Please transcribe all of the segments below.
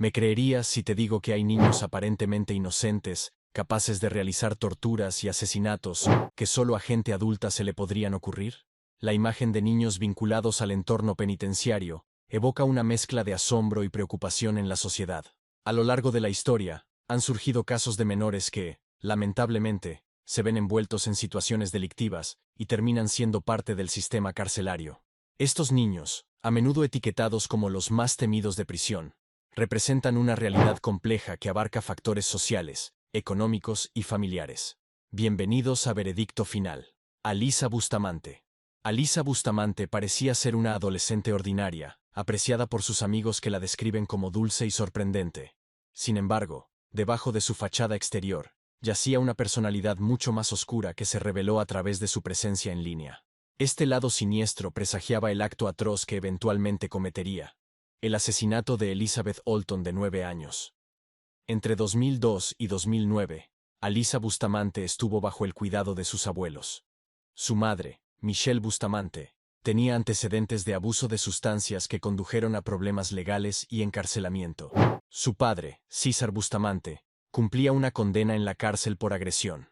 ¿Me creerías si te digo que hay niños aparentemente inocentes, capaces de realizar torturas y asesinatos, que solo a gente adulta se le podrían ocurrir? La imagen de niños vinculados al entorno penitenciario evoca una mezcla de asombro y preocupación en la sociedad. A lo largo de la historia, han surgido casos de menores que, lamentablemente, se ven envueltos en situaciones delictivas y terminan siendo parte del sistema carcelario. Estos niños, a menudo etiquetados como los más temidos de prisión, representan una realidad compleja que abarca factores sociales, económicos y familiares. Bienvenidos a Veredicto Final. Alisa Bustamante. Alisa Bustamante parecía ser una adolescente ordinaria, apreciada por sus amigos que la describen como dulce y sorprendente. Sin embargo, debajo de su fachada exterior, yacía una personalidad mucho más oscura que se reveló a través de su presencia en línea. Este lado siniestro presagiaba el acto atroz que eventualmente cometería: el asesinato de Elizabeth Olton, de 9 años. Entre 2002 y 2009, Alisa Bustamante estuvo bajo el cuidado de sus abuelos. Su madre, Michelle Bustamante, tenía antecedentes de abuso de sustancias que condujeron a problemas legales y encarcelamiento. Su padre, César Bustamante, cumplía una condena en la cárcel por agresión.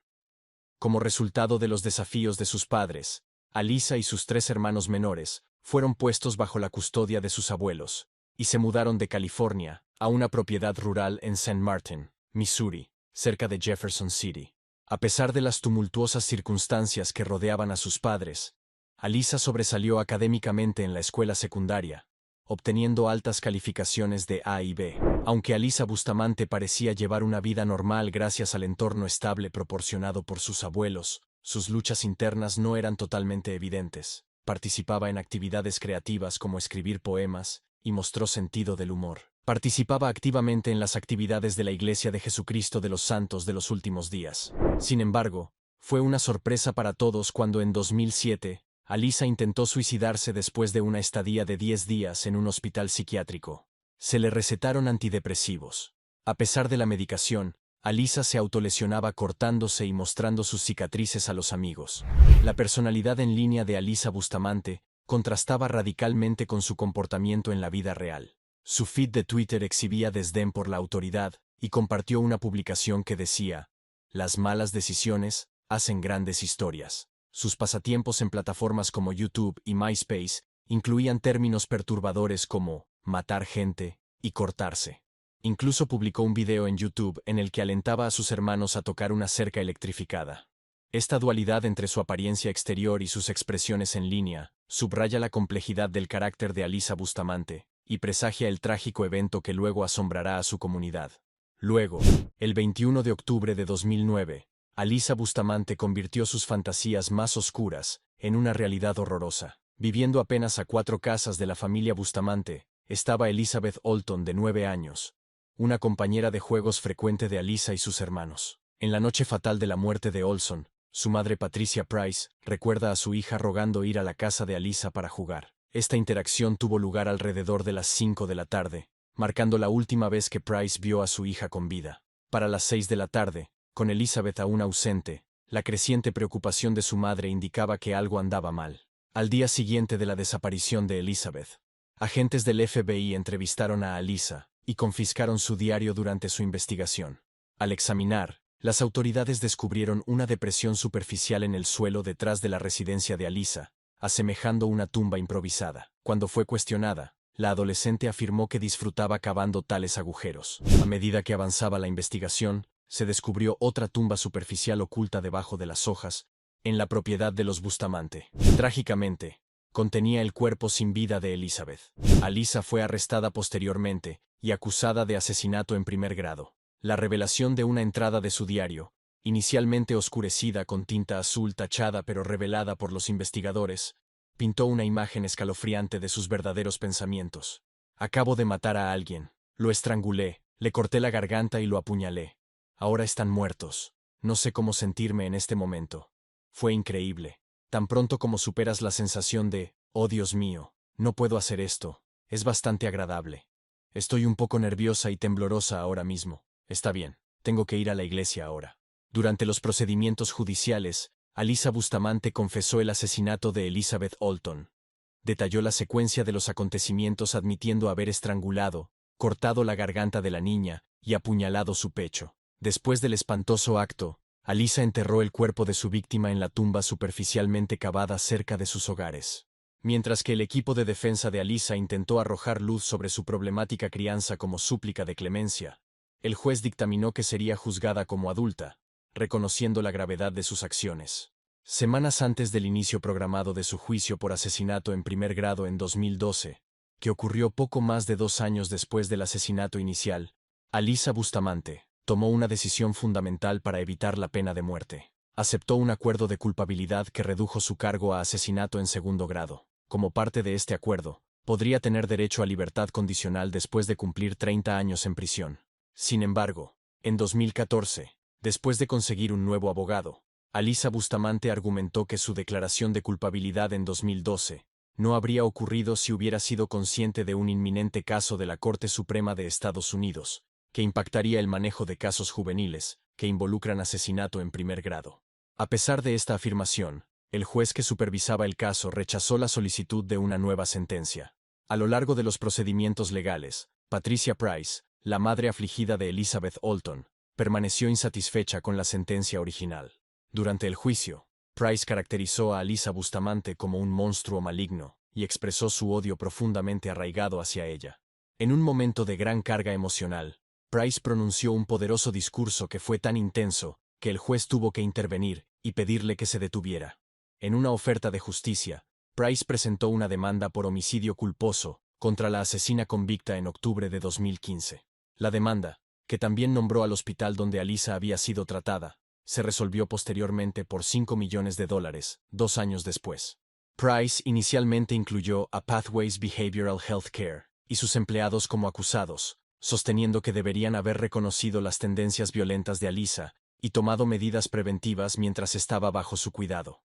Como resultado de los desafíos de sus padres, Alisa y sus 3 hermanos menores fueron puestos bajo la custodia de sus abuelos, y se mudaron de California a una propiedad rural en St. Martin, Missouri, cerca de Jefferson City. A pesar de las tumultuosas circunstancias que rodeaban a sus padres, Alisa sobresalió académicamente en la escuela secundaria, obteniendo altas calificaciones de A y B. Aunque Alisa Bustamante parecía llevar una vida normal gracias al entorno estable proporcionado por sus abuelos, sus luchas internas no eran totalmente evidentes. Participaba en actividades creativas como escribir poemas, y mostró sentido del humor. Participaba activamente en las actividades de la Iglesia de Jesucristo de los Santos de los Últimos Días. Sin embargo, fue una sorpresa para todos cuando en 2007, Alisa intentó suicidarse después de una estadía de 10 días en un hospital psiquiátrico. Se le recetaron antidepresivos. A pesar de la medicación, Alisa se autolesionaba cortándose y mostrando sus cicatrices a los amigos. La personalidad en línea de Alisa Bustamante contrastaba radicalmente con su comportamiento en la vida real. Su feed de Twitter exhibía desdén por la autoridad y compartió una publicación que decía: "Las malas decisiones hacen grandes historias". Sus pasatiempos en plataformas como YouTube y MySpace incluían términos perturbadores como matar gente y cortarse. Incluso publicó un video en YouTube en el que alentaba a sus hermanos a tocar una cerca electrificada. Esta dualidad entre su apariencia exterior y sus expresiones en línea subraya la complejidad del carácter de Alisa Bustamante y presagia el trágico evento que luego asombrará a su comunidad. Luego, el 21 de octubre de 2009, Alisa Bustamante convirtió sus fantasías más oscuras en una realidad horrorosa. Viviendo apenas a 4 casas de la familia Bustamante, estaba Elizabeth Olton, de 9 años, una compañera de juegos frecuente de Alisa y sus hermanos. En la noche fatal de la muerte de Olson, su madre Patricia Price recuerda a su hija rogando ir a la casa de Alisa para jugar. Esta interacción tuvo lugar alrededor de las 5 de la tarde, marcando la última vez que Price vio a su hija con vida. Para las 6 de la tarde, con Elizabeth aún ausente, la creciente preocupación de su madre indicaba que algo andaba mal. Al día siguiente de la desaparición de Elizabeth, agentes del FBI entrevistaron a Alisa y confiscaron su diario durante su investigación. Al examinar, las autoridades descubrieron una depresión superficial en el suelo detrás de la residencia de Alisa, asemejando una tumba improvisada. Cuando fue cuestionada, la adolescente afirmó que disfrutaba cavando tales agujeros. A medida que avanzaba la investigación, se descubrió otra tumba superficial oculta debajo de las hojas, en la propiedad de los Bustamante. Trágicamente, contenía el cuerpo sin vida de Elizabeth. Alisa fue arrestada posteriormente y acusada de asesinato en primer grado. La revelación de una entrada de su diario, inicialmente oscurecida con tinta azul tachada pero revelada por los investigadores, pintó una imagen escalofriante de sus verdaderos pensamientos. Acabo de matar a alguien, lo estrangulé, le corté la garganta y lo apuñalé. Ahora están muertos. No sé cómo sentirme en este momento. Fue increíble. Tan pronto como superas la sensación de, oh Dios mío, no puedo hacer esto, es bastante agradable. Estoy un poco nerviosa y temblorosa ahora mismo. Está bien, tengo que ir a la iglesia ahora. Durante los procedimientos judiciales, Alisa Bustamante confesó el asesinato de Elizabeth Olton. Detalló la secuencia de los acontecimientos admitiendo haber estrangulado cortado la garganta de la niña y apuñalado su pecho. Después del espantoso acto, Alyssa enterró el cuerpo de su víctima en la tumba superficialmente cavada cerca de sus hogares. Mientras que el equipo de defensa de Alyssa intentó arrojar luz sobre su problemática crianza como súplica de clemencia, el juez dictaminó que sería juzgada como adulta, reconociendo la gravedad de sus acciones. Semanas antes del inicio programado de su juicio por asesinato en primer grado en 2012, que ocurrió poco más de 2 años después del asesinato inicial, Alyssa Bustamante tomó una decisión fundamental para evitar la pena de muerte. Aceptó un acuerdo de culpabilidad que redujo su cargo a asesinato en segundo grado. Como parte de este acuerdo, podría tener derecho a libertad condicional después de cumplir 30 años en prisión. Sin embargo, en 2014, después de conseguir un nuevo abogado, Alyssa Bustamante argumentó que su declaración de culpabilidad en 2012 no habría ocurrido si hubiera sido consciente de un inminente caso de la Corte Suprema de Estados Unidos, que impactaría el manejo de casos juveniles que involucran asesinato en primer grado. A pesar de esta afirmación, el juez que supervisaba el caso rechazó la solicitud de una nueva sentencia. A lo largo de los procedimientos legales, Patricia Price, la madre afligida de Elizabeth Olton, permaneció insatisfecha con la sentencia original. Durante el juicio, Price caracterizó a Alyssa Bustamante como un monstruo maligno y expresó su odio profundamente arraigado hacia ella. En un momento de gran carga emocional, Price pronunció un poderoso discurso que fue tan intenso que el juez tuvo que intervenir y pedirle que se detuviera. En una oferta de justicia, Price presentó una demanda por homicidio culposo contra la asesina convicta en octubre de 2015. La demanda, que también nombró al hospital donde Alyssa había sido tratada, se resolvió posteriormente por $5 millones, 2 años después. Price inicialmente incluyó a Pathways Behavioral Health Care y sus empleados como acusados, sosteniendo que deberían haber reconocido las tendencias violentas de Alyssa y tomado medidas preventivas mientras estaba bajo su cuidado.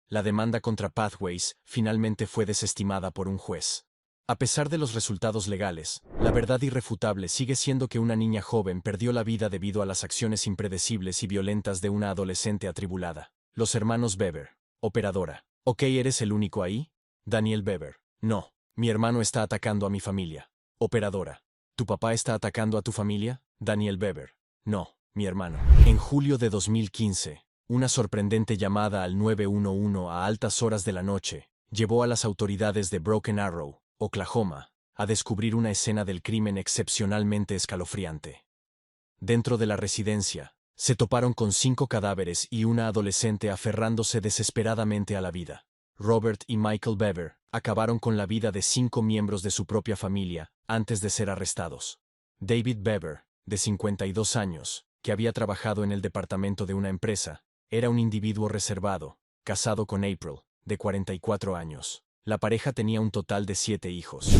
La demanda contra Pathways finalmente fue desestimada por un juez. A pesar de los resultados legales, la verdad irrefutable sigue siendo que una niña joven perdió la vida debido a las acciones impredecibles y violentas de una adolescente atribulada. Los hermanos Beber. Operadora. ¿Ok, eres el único ahí? Daniel Beber. No, mi hermano está atacando a mi familia. Operadora. ¿Tu papá está atacando a tu familia? Daniel Beber. No, mi hermano. En julio de 2015, una sorprendente llamada al 911 a altas horas de la noche llevó a las autoridades de Broken Arrow, Oklahoma, a descubrir una escena del crimen excepcionalmente escalofriante. Dentro de la residencia, se toparon con 5 cadáveres y una adolescente aferrándose desesperadamente a la vida. Robert y Michael Beber acabaron con la vida de 5 miembros de su propia familia antes de ser arrestados. David Beber, de 52 años, que había trabajado en el departamento de una empresa, era un individuo reservado, casado con April, de 44 años. La pareja tenía un total de 7 hijos.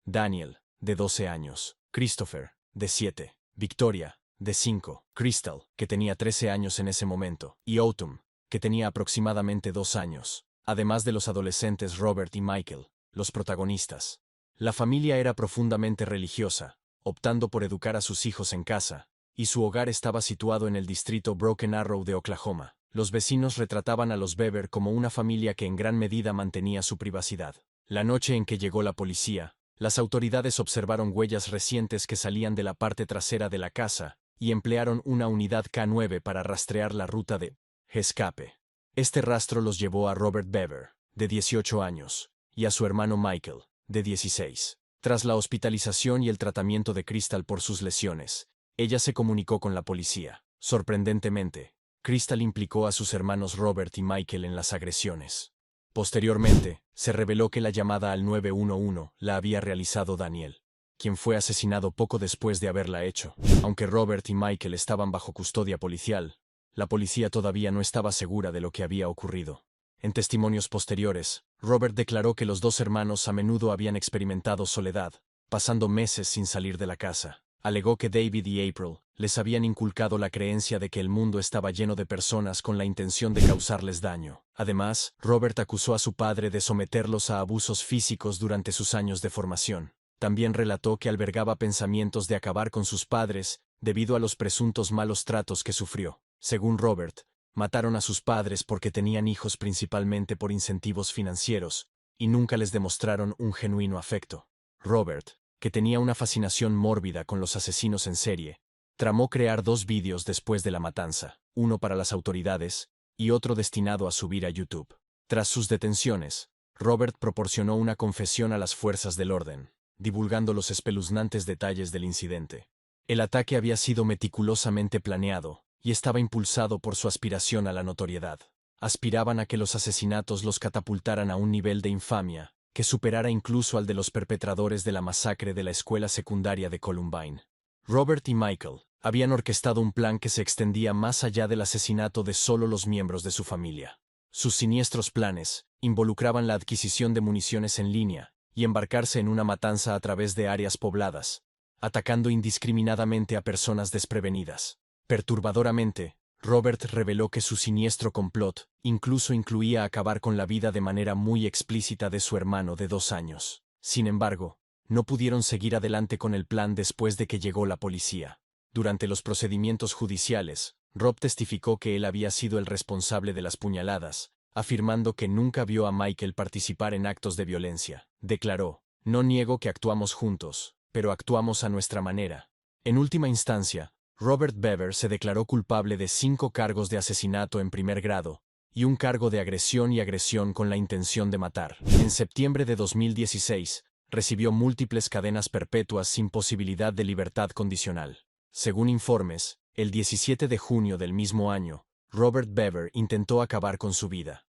Daniel, de 12 años. Christopher, de 7. Victoria, de 5. Crystal, que tenía 13 años en ese momento. Y Autumn, que tenía aproximadamente 2 años. Además de los adolescentes Robert y Michael, los protagonistas. La familia era profundamente religiosa, optando por educar a sus hijos en casa, y su hogar estaba situado en el distrito Broken Arrow de Oklahoma. Los vecinos retrataban a los Beber como una familia que en gran medida mantenía su privacidad. La noche en que llegó la policía, las autoridades observaron huellas recientes que salían de la parte trasera de la casa y emplearon una unidad K9 para rastrear la ruta de escape. Este rastro los llevó a Robert Beber, de 18 años, y a su hermano Michael, de 16. Tras la hospitalización y el tratamiento de Crystal por sus lesiones, ella se comunicó con la policía. Sorprendentemente, Crystal implicó a sus hermanos Robert y Michael en las agresiones. Posteriormente, se reveló que la llamada al 911 la había realizado Daniel, quien fue asesinado poco después de haberla hecho. Aunque Robert y Michael estaban bajo custodia policial, la policía todavía no estaba segura de lo que había ocurrido. En testimonios posteriores, Robert declaró que los 2 hermanos a menudo habían experimentado soledad, pasando meses sin salir de la casa. Alegó que David y April les habían inculcado la creencia de que el mundo estaba lleno de personas con la intención de causarles daño. Además, Robert acusó a su padre de someterlos a abusos físicos durante sus años de formación. También relató que albergaba pensamientos de acabar con sus padres debido a los presuntos malos tratos que sufrió. Según Robert, mataron a sus padres porque tenían hijos principalmente por incentivos financieros y nunca les demostraron un genuino afecto. Robert que tenía una fascinación mórbida con los asesinos en serie, tramó crear 2 vídeos después de la matanza, uno para las autoridades y otro destinado a subir a YouTube. Tras sus detenciones, Robert proporcionó una confesión a las fuerzas del orden, divulgando los espeluznantes detalles del incidente. El ataque había sido meticulosamente planeado y estaba impulsado por su aspiración a la notoriedad. Aspiraban a que los asesinatos los catapultaran a un nivel de infamia que superara incluso al de los perpetradores de la masacre de la escuela secundaria de Columbine. Robert y Michael habían orquestado un plan que se extendía más allá del asesinato de solo los miembros de su familia. Sus siniestros planes involucraban la adquisición de municiones en línea y embarcarse en una matanza a través de áreas pobladas, atacando indiscriminadamente a personas desprevenidas. Perturbadoramente, Robert reveló que su siniestro complot incluso incluía acabar con la vida de manera muy explícita de su hermano de 2 años. Sin embargo, no pudieron seguir adelante con el plan después de que llegó la policía. Durante los procedimientos judiciales, Rob testificó que él había sido el responsable de las puñaladas, afirmando que nunca vio a Michael participar en actos de violencia. Declaró: "No niego que actuamos juntos, pero actuamos a nuestra manera". En última instancia, Robert Bever se declaró culpable de 5 cargos de asesinato en primer grado y un cargo de agresión y agresión con la intención de matar. En septiembre de 2016, recibió múltiples cadenas perpetuas sin posibilidad de libertad condicional. Según informes, el 17 de junio del mismo año, Robert Bever intentó acabar con su vida.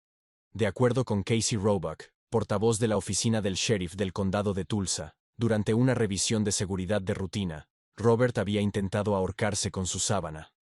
De acuerdo con Casey Roebuck, portavoz de la oficina del sheriff del condado de Tulsa, durante una revisión de seguridad de rutina, Robert había intentado ahorcarse con su sábana.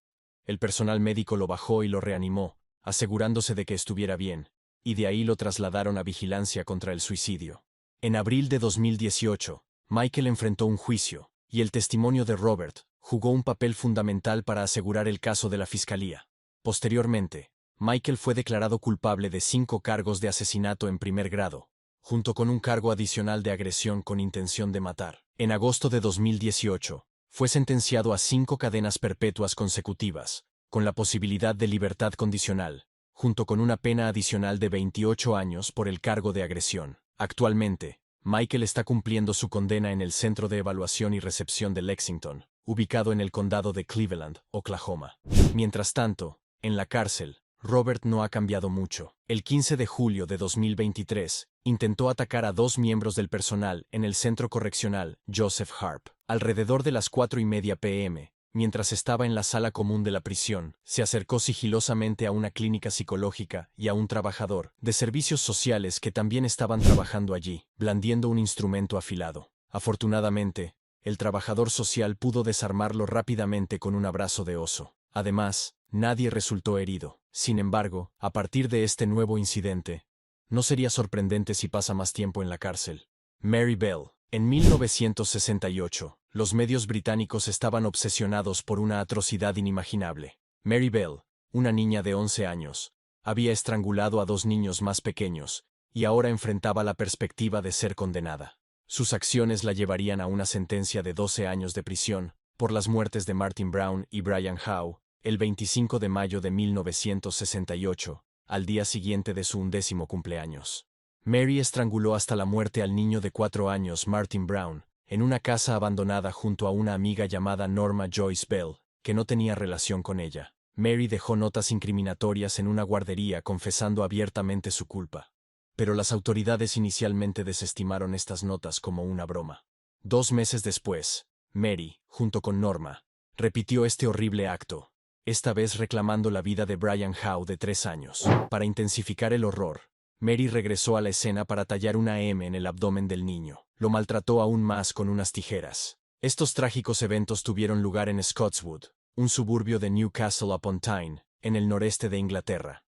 El personal médico lo bajó y lo reanimó, asegurándose de que estuviera bien, y de ahí lo trasladaron a vigilancia contra el suicidio. En abril de 2018, Michael enfrentó un juicio, y el testimonio de Robert jugó un papel fundamental para asegurar el caso de la fiscalía. Posteriormente, Michael fue declarado culpable de 5 cargos de asesinato en primer grado, junto con un cargo adicional de agresión con intención de matar. En agosto de 2018, fue sentenciado a 5 cadenas perpetuas consecutivas, con la posibilidad de libertad condicional, junto con una pena adicional de 28 años por el cargo de agresión. Actualmente, Michael está cumpliendo su condena en el Centro de Evaluación y Recepción de Lexington, ubicado en el condado de Cleveland, Oklahoma. Mientras tanto, en la cárcel, Robert no ha cambiado mucho. El 15 de julio de 2023, intentó atacar a 2 miembros del personal en el centro correccional Joseph Harp. Alrededor de las 4:30 p.m., mientras estaba en la sala común de la prisión, se acercó sigilosamente a una clínica psicológica y a un trabajador de servicios sociales que también estaban trabajando allí, blandiendo un instrumento afilado. Afortunadamente, el trabajador social pudo desarmarlo rápidamente con un abrazo de oso. Además, nadie resultó herido. Sin embargo, a partir de este nuevo incidente, no sería sorprendente si pasa más tiempo en la cárcel. Mary Bell. En 1968, los medios británicos estaban obsesionados por una atrocidad inimaginable. Mary Bell, una niña de 11 años, había estrangulado a 2 niños más pequeños, y ahora enfrentaba la perspectiva de ser condenada. Sus acciones la llevarían a una sentencia de 12 años de prisión por las muertes de Martin Brown y Brian Howe, el 25 de mayo de 1968, al día siguiente de su 11º cumpleaños. Mary estranguló hasta la muerte al niño de 4 años Martin Brown, en una casa abandonada junto a una amiga llamada Norma Joyce Bell, que no tenía relación con ella. Mary dejó notas incriminatorias en una guardería confesando abiertamente su culpa. Pero las autoridades inicialmente desestimaron estas notas como una broma. 2 meses después, Mary, junto con Norma, repitió este horrible acto, esta vez reclamando la vida de Brian Howe de 3 años. Para intensificar el horror, Mary regresó a la escena para tallar una M en el abdomen del niño. Lo maltrató aún más con unas tijeras. Estos trágicos eventos tuvieron lugar en Scotswood, un suburbio de Newcastle upon Tyne, en el noreste de Inglaterra.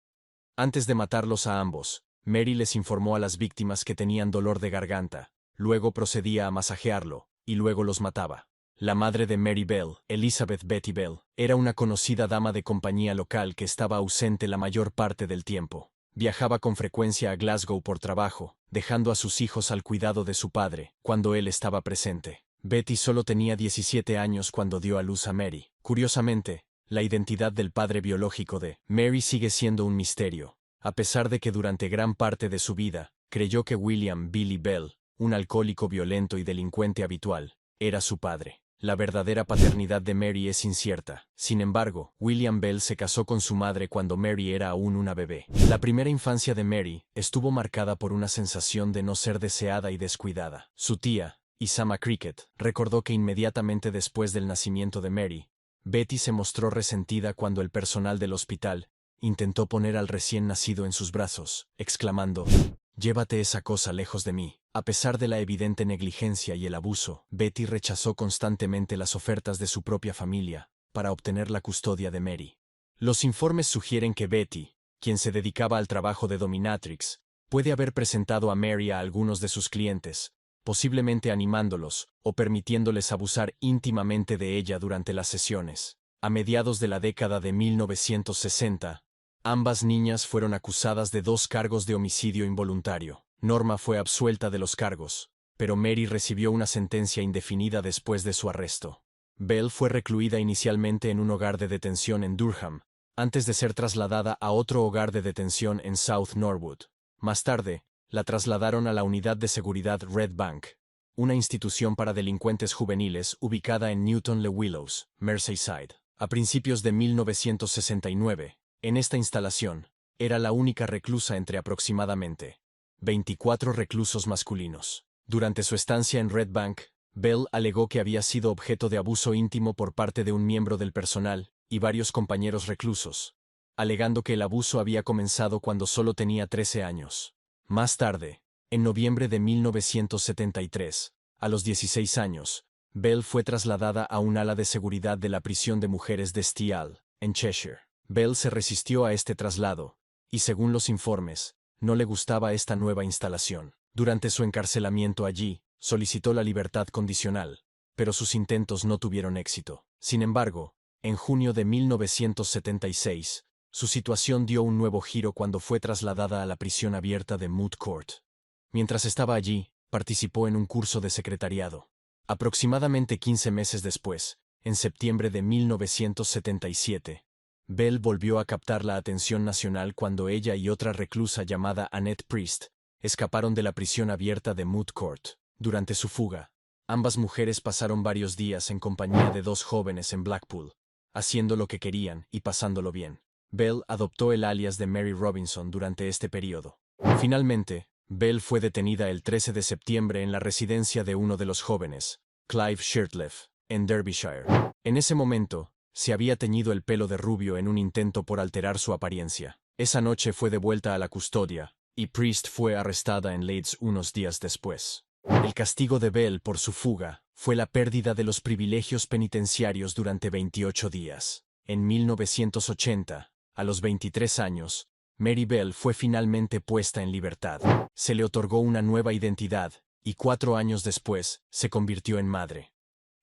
Antes de matarlos a ambos, Mary les informó a las víctimas que tenían dolor de garganta, luego procedía a masajearlo, y luego los mataba. La madre de Mary Bell, Elizabeth Betty Bell, era una conocida dama de compañía local que estaba ausente la mayor parte del tiempo. Viajaba con frecuencia a Glasgow por trabajo, dejando a sus hijos al cuidado de su padre, cuando él estaba presente. Betty solo tenía 17 años cuando dio a luz a Mary. Curiosamente, la identidad del padre biológico de Mary sigue siendo un misterio, a pesar de que durante gran parte de su vida, creyó que William Billy Bell un alcohólico violento y delincuente habitual, era su padre. La verdadera paternidad de Mary es incierta. Sin embargo, William Bell se casó con su madre cuando Mary era aún una bebé. La primera infancia de Mary estuvo marcada por una sensación de no ser deseada y descuidada. Su tía, Isama Cricket, recordó que inmediatamente después del nacimiento de Mary, Betty se mostró resentida cuando el personal del hospital intentó poner al recién nacido en sus brazos, exclamando: «Llévate esa cosa lejos de mí». A pesar de la evidente negligencia y el abuso, Betty rechazó constantemente las ofertas de su propia familia para obtener la custodia de Mary. Los informes sugieren que Betty, quien se dedicaba al trabajo de dominatrix, puede haber presentado a Mary a algunos de sus clientes, posiblemente animándolos o permitiéndoles abusar íntimamente de ella durante las sesiones. A mediados de la década de 1960, ambas niñas fueron acusadas de 2 cargos de homicidio involuntario. Norma fue absuelta de los cargos, pero Mary recibió una sentencia indefinida después de su arresto. Bell fue recluida inicialmente en un hogar de detención en Durham, antes de ser trasladada a otro hogar de detención en South Norwood. Más tarde, la trasladaron a la unidad de seguridad Red Bank, una institución para delincuentes juveniles ubicada en Newton-le-Willows, Merseyside. A principios de 1969, en esta instalación, era la única reclusa entre aproximadamente 24 reclusos masculinos. Durante su estancia en Red Bank, Bell alegó que había sido objeto de abuso íntimo por parte de un miembro del personal y varios compañeros reclusos, alegando que el abuso había comenzado cuando solo tenía 13 años. Más tarde, en noviembre de 1973, a los 16 años, Bell fue trasladada a un ala de seguridad de la prisión de mujeres de Stial, en Cheshire. Bell se resistió a este traslado, y según los informes, no le gustaba esta nueva instalación. Durante su encarcelamiento allí, solicitó la libertad condicional, pero sus intentos no tuvieron éxito. Sin embargo, en junio de 1976, su situación dio un nuevo giro cuando fue trasladada a la prisión abierta de Moot Court. Mientras estaba allí, participó en un curso de secretariado. Aproximadamente 15 meses después, en septiembre de 1977, Bell volvió a captar la atención nacional cuando ella y otra reclusa llamada Annette Priest escaparon de la prisión abierta de Moot Court. Durante su fuga, ambas mujeres pasaron varios días en compañía de 2 jóvenes en Blackpool, haciendo lo que querían y pasándolo bien. Bell adoptó el alias de Mary Robinson durante este periodo. Finalmente, Bell fue detenida el 13 de septiembre en la residencia de uno de los jóvenes, Clive Shirtleff, en Derbyshire. En ese momento, se había teñido el pelo de rubio en un intento por alterar su apariencia. Esa noche fue devuelta a la custodia, y Priest fue arrestada en Leeds unos días después. El castigo de Bell por su fuga fue la pérdida de los privilegios penitenciarios durante 28 días. En 1980, a los 23 años, Mary Bell fue finalmente puesta en libertad. Se le otorgó una nueva identidad, y 4 años después, se convirtió en madre.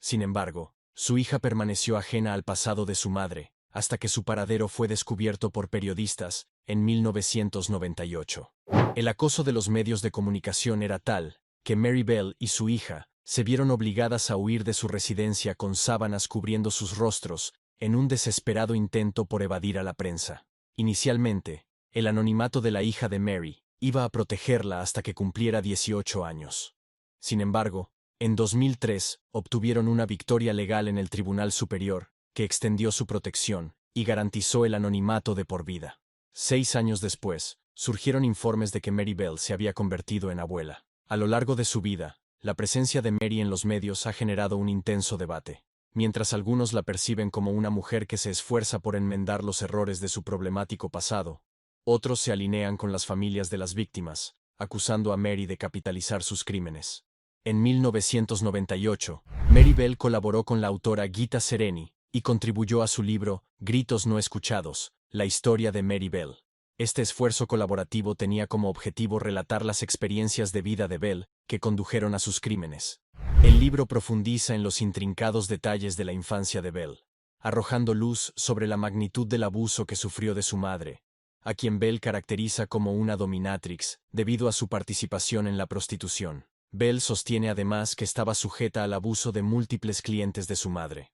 Sin embargo, su hija permaneció ajena al pasado de su madre, hasta que su paradero fue descubierto por periodistas en 1998. El acoso de los medios de comunicación era tal que Mary Bell y su hija se vieron obligadas a huir de su residencia con sábanas cubriendo sus rostros en un desesperado intento por evadir a la prensa. Inicialmente, el anonimato de la hija de Mary iba a protegerla hasta que cumpliera 18 años. Sin embargo, en 2003 obtuvieron una victoria legal en el Tribunal Superior que extendió su protección y garantizó el anonimato de por vida. 6 años después, surgieron informes de que Mary Bell se había convertido en abuela. A lo largo de su vida, la presencia de Mary en los medios ha generado un intenso debate. Mientras algunos la perciben como una mujer que se esfuerza por enmendar los errores de su problemático pasado, otros se alinean con las familias de las víctimas, acusando a Mary de capitalizar sus crímenes. En 1998, Mary Bell colaboró con la autora Gita Sereni y contribuyó a su libro Gritos no escuchados, la historia de Mary Bell. Este esfuerzo colaborativo tenía como objetivo relatar las experiencias de vida de Bell que condujeron a sus crímenes. El libro profundiza en los intrincados detalles de la infancia de Bell, arrojando luz sobre la magnitud del abuso que sufrió de su madre, a quien Bell caracteriza como una dominatrix debido a su participación en la prostitución. Bell sostiene además que estaba sujeta al abuso de múltiples clientes de su madre.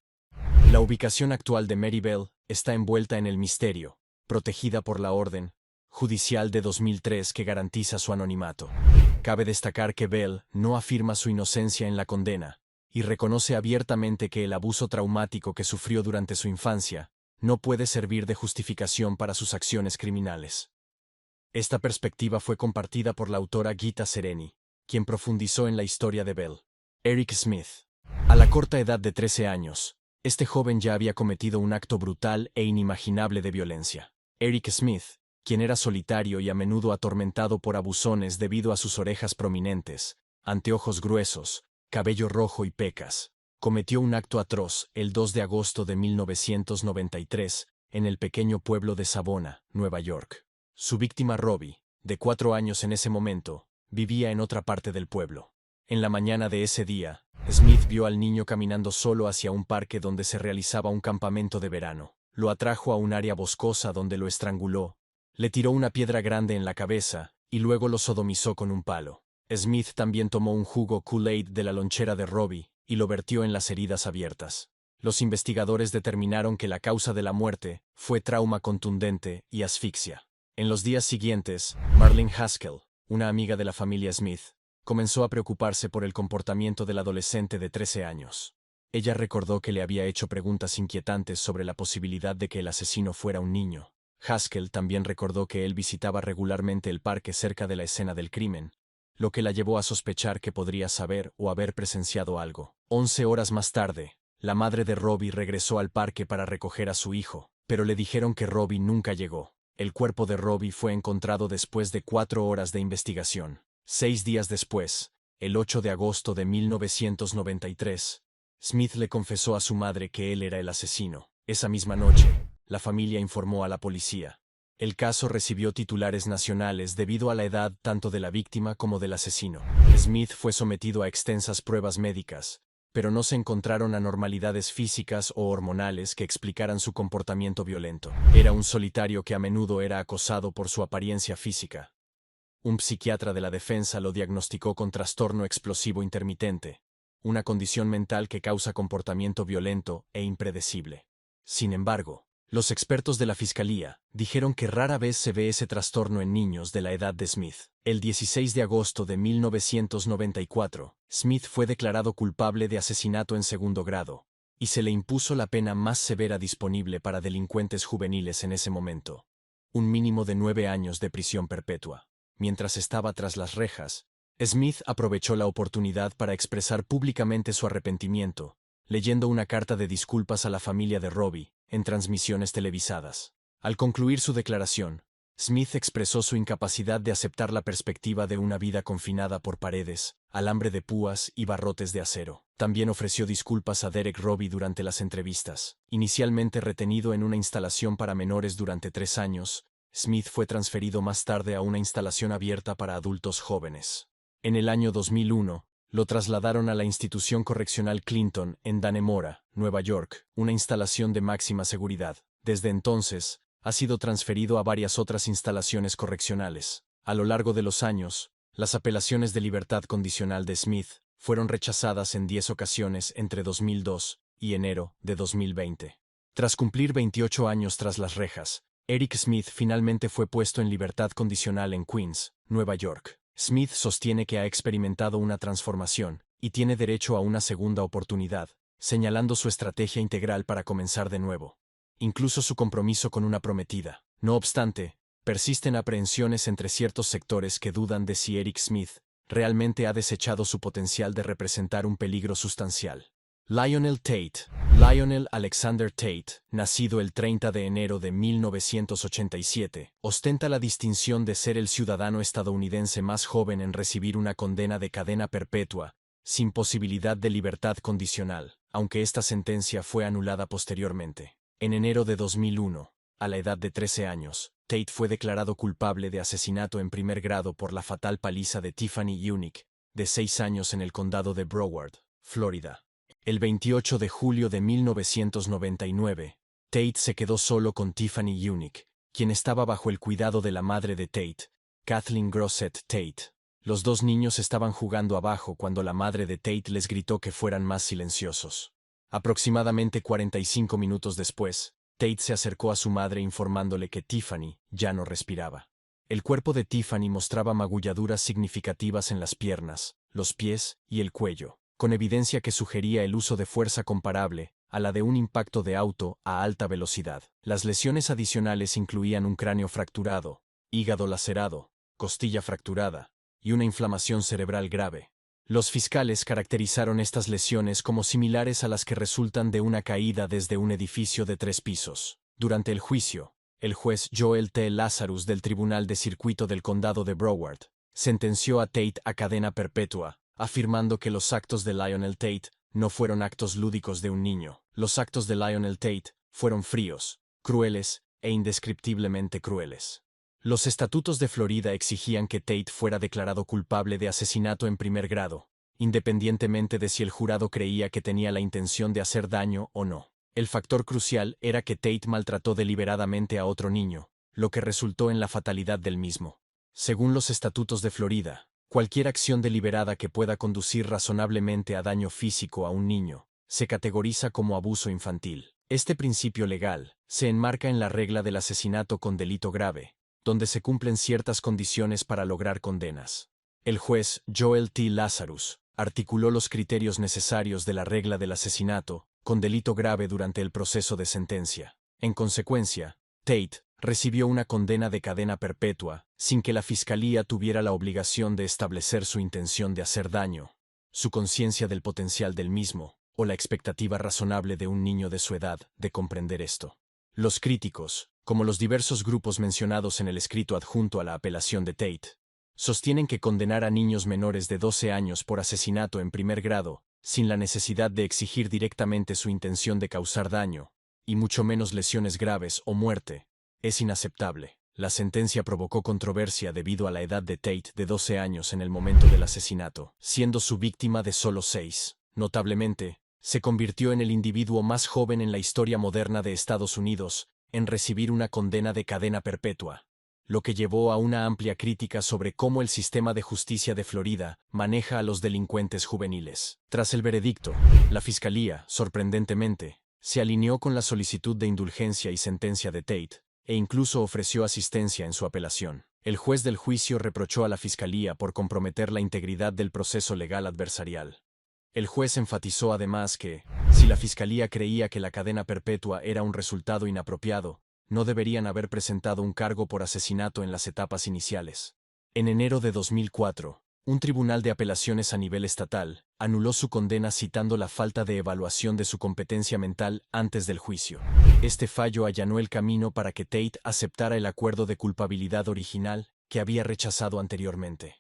La ubicación actual de Mary Bell está envuelta en el misterio, protegida por la orden, judicial de 2003 que garantiza su anonimato. Cabe destacar que Bell no afirma su inocencia en la condena, y reconoce abiertamente que el abuso traumático que sufrió durante su infancia no puede servir de justificación para sus acciones criminales. Esta perspectiva fue compartida por la autora Gita Sereni, quien profundizó en la historia de Bell. Eric Smith. A la corta edad de 13 años, este joven ya había cometido un acto brutal e inimaginable de violencia. Eric Smith, quien era solitario y a menudo atormentado por abusones debido a sus orejas prominentes, anteojos gruesos, cabello rojo y pecas, cometió un acto atroz el 2 de agosto de 1993 en el pequeño pueblo de Savona, Nueva York. Su víctima Robbie, de 4 años en ese momento, vivía en otra parte del pueblo. En la mañana de ese día, Smith vio al niño caminando solo hacia un parque donde se realizaba un campamento de verano. Lo atrajo a un área boscosa donde lo estranguló, le tiró una piedra grande en la cabeza y luego lo sodomizó con un palo. Smith también tomó un jugo Kool-Aid de la lonchera de Robbie y lo vertió en las heridas abiertas. Los investigadores determinaron que la causa de la muerte fue trauma contundente y asfixia. En los días siguientes, Marlene Haskell, una amiga de la familia Smith, comenzó a preocuparse por el comportamiento del adolescente de 13 años. Ella recordó que le había hecho preguntas inquietantes sobre la posibilidad de que el asesino fuera un niño. Haskell también recordó que él visitaba regularmente el parque cerca de la escena del crimen, lo que la llevó a sospechar que podría saber o haber presenciado algo. 11 horas más tarde, la madre de Robbie regresó al parque para recoger a su hijo, pero le dijeron que Robbie nunca llegó. El cuerpo de Robbie fue encontrado después de 4 horas de investigación. 6 días después, el 8 de agosto de 1993, Smith le confesó a su madre que él era el asesino. Esa misma noche, la familia informó a la policía. El caso recibió titulares nacionales debido a la edad tanto de la víctima como del asesino. Smith fue sometido a extensas pruebas médicas, pero no se encontraron anormalidades físicas o hormonales que explicaran su comportamiento violento. Era un solitario que a menudo era acosado por su apariencia física. Un psiquiatra de la defensa lo diagnosticó con trastorno explosivo intermitente, una condición mental que causa comportamiento violento e impredecible. Sin embargo, los expertos de la fiscalía dijeron que rara vez se ve ese trastorno en niños de la edad de Smith. El 16 de agosto de 1994, Smith fue declarado culpable de asesinato en segundo grado, y se le impuso la pena más severa disponible para delincuentes juveniles en ese momento: un mínimo de 9 años de prisión perpetua. Mientras estaba tras las rejas, Smith aprovechó la oportunidad para expresar públicamente su arrepentimiento, leyendo una carta de disculpas a la familia de Robbie en transmisiones televisadas. Al concluir su declaración, Smith expresó su incapacidad de aceptar la perspectiva de una vida confinada por paredes, alambre de púas y barrotes de acero. También ofreció disculpas a Derek Robbie durante las entrevistas. Inicialmente retenido en una instalación para menores durante 3 años, Smith fue transferido más tarde a una instalación abierta para adultos jóvenes. En el año 2001, lo trasladaron a la institución correccional Clinton en Dannemora, Nueva York, una instalación de máxima seguridad. Desde entonces, ha sido transferido a varias otras instalaciones correccionales. A lo largo de los años, las apelaciones de libertad condicional de Smith fueron rechazadas en 10 ocasiones entre 2002 y enero de 2020. Tras cumplir 28 años tras las rejas, Eric Smith finalmente fue puesto en libertad condicional en Queens, Nueva York. Smith sostiene que ha experimentado una transformación y tiene derecho a una segunda oportunidad, señalando su estrategia integral para comenzar de nuevo, incluso su compromiso con una prometida. No obstante, persisten aprehensiones entre ciertos sectores que dudan de si Eric Smith realmente ha desechado su potencial de representar un peligro sustancial. Lionel Tate. Lionel Alexander Tate, nacido el 30 de enero de 1987, ostenta la distinción de ser el ciudadano estadounidense más joven en recibir una condena de cadena perpetua, sin posibilidad de libertad condicional, aunque esta sentencia fue anulada posteriormente. En enero de 2001, a la edad de 13 años, Tate fue declarado culpable de asesinato en primer grado por la fatal paliza de Tiffany Unique, de 6 años en el condado de Broward, Florida. El 28 de julio de 1999, Tate se quedó solo con Tiffany Unique, quien estaba bajo el cuidado de la madre de Tate, Kathleen Grosset Tate. Los dos niños estaban jugando abajo cuando la madre de Tate les gritó que fueran más silenciosos. Aproximadamente 45 minutos después, Tate se acercó a su madre informándole que Tiffany ya no respiraba. El cuerpo de Tiffany mostraba magulladuras significativas en las piernas, los pies y el cuello, con evidencia que sugería el uso de fuerza comparable a la de un impacto de auto a alta velocidad. Las lesiones adicionales incluían un cráneo fracturado, hígado lacerado, costilla fracturada y una inflamación cerebral grave. Los fiscales caracterizaron estas lesiones como similares a las que resultan de una caída desde un edificio de 3 pisos. Durante el juicio, el juez Joel T. Lazarus del Tribunal de Circuito del Condado de Broward sentenció a Tate a cadena perpetua, afirmando que los actos de Lionel Tate no fueron actos lúdicos de un niño. Los actos de Lionel Tate fueron fríos, crueles e indescriptiblemente crueles. Los estatutos de Florida exigían que Tate fuera declarado culpable de asesinato en primer grado, independientemente de si el jurado creía que tenía la intención de hacer daño o no. El factor crucial era que Tate maltrató deliberadamente a otro niño, lo que resultó en la fatalidad del mismo. Según los estatutos de Florida, cualquier acción deliberada que pueda conducir razonablemente a daño físico a un niño se categoriza como abuso infantil. Este principio legal se enmarca en la regla del asesinato con delito grave, donde se cumplen ciertas condiciones para lograr condenas. El juez Joel T. Lazarus articuló los criterios necesarios de la regla del asesinato con delito grave durante el proceso de sentencia. En consecuencia, Tate recibió una condena de cadena perpetua, sin que la fiscalía tuviera la obligación de establecer su intención de hacer daño, su conciencia del potencial del mismo, o la expectativa razonable de un niño de su edad de comprender esto. Los críticos, como los diversos grupos mencionados en el escrito adjunto a la apelación de Tate, sostienen que condenar a niños menores de 12 años por asesinato en primer grado, sin la necesidad de exigir directamente su intención de causar daño, y mucho menos lesiones graves o muerte, es inaceptable. La sentencia provocó controversia debido a la edad de Tate de 12 años en el momento del asesinato, siendo su víctima de solo 6. Notablemente, se convirtió en el individuo más joven en la historia moderna de Estados Unidos en recibir una condena de cadena perpetua, lo que llevó a una amplia crítica sobre cómo el sistema de justicia de Florida maneja a los delincuentes juveniles. Tras el veredicto, la fiscalía, sorprendentemente, se alineó con la solicitud de indulgencia y sentencia de Tate, e incluso ofreció asistencia en su apelación. El juez del juicio reprochó a la fiscalía por comprometer la integridad del proceso legal adversarial. El juez enfatizó además que, si la fiscalía creía que la cadena perpetua era un resultado inapropiado, no deberían haber presentado un cargo por asesinato en las etapas iniciales. En enero de 2004, un tribunal de apelaciones a nivel estatal anuló su condena citando la falta de evaluación de su competencia mental antes del juicio. Este fallo allanó el camino para que Tate aceptara el acuerdo de culpabilidad original que había rechazado anteriormente.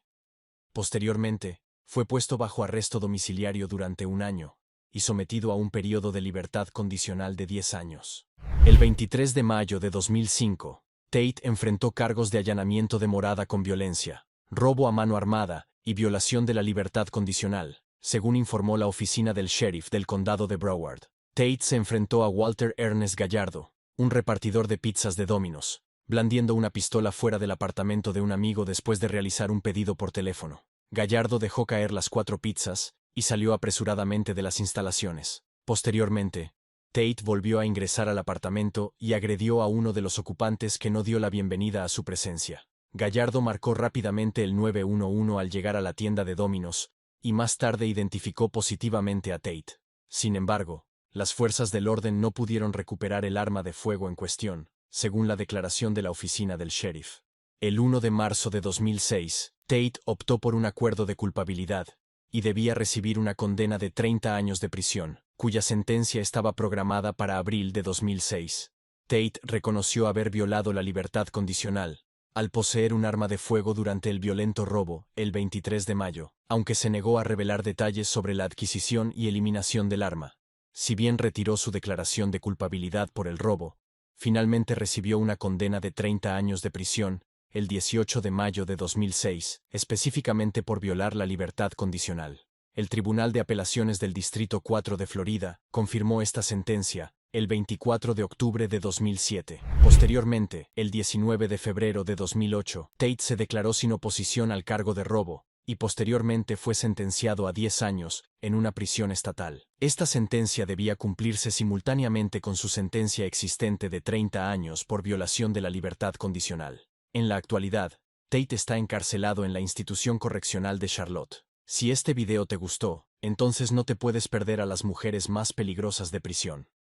Posteriormente, fue puesto bajo arresto domiciliario durante un año y sometido a un período de libertad condicional de 10 años. El 23 de mayo de 2005, Tate enfrentó cargos de allanamiento de morada con violencia, robo a mano armada y violación de la libertad condicional, según informó la oficina del sheriff del condado de Broward. Tate se enfrentó a Walter Ernest Gallardo, un repartidor de pizzas de Domino's, blandiendo una pistola fuera del apartamento de un amigo después de realizar un pedido por teléfono. Gallardo dejó caer las 4 pizzas y salió apresuradamente de las instalaciones. Posteriormente, Tate volvió a ingresar al apartamento y agredió a uno de los ocupantes que no dio la bienvenida a su presencia. Gallardo marcó rápidamente el 911 al llegar a la tienda de Domino's y más tarde identificó positivamente a Tate. Sin embargo, las fuerzas del orden no pudieron recuperar el arma de fuego en cuestión, según la declaración de la oficina del sheriff. El 1 de marzo de 2006, Tate optó por un acuerdo de culpabilidad y debía recibir una condena de 30 años de prisión, cuya sentencia estaba programada para abril de 2006. Tate reconoció haber violado la libertad condicional al poseer un arma de fuego durante el violento robo, el 23 de mayo, aunque se negó a revelar detalles sobre la adquisición y eliminación del arma. Si bien retiró su declaración de culpabilidad por el robo, finalmente recibió una condena de 30 años de prisión el 18 de mayo de 2006, específicamente por violar la libertad condicional. El Tribunal de Apelaciones del Distrito 4 de Florida confirmó esta sentencia el 24 de octubre de 2007. Posteriormente, el 19 de febrero de 2008, Tate se declaró sin oposición al cargo de robo y posteriormente fue sentenciado a 10 años en una prisión estatal. Esta sentencia debía cumplirse simultáneamente con su sentencia existente de 30 años por violación de la libertad condicional. En la actualidad, Tate está encarcelado en la institución correccional de Charlotte. Si este video te gustó, entonces no te puedes perder a las mujeres más peligrosas de prisión.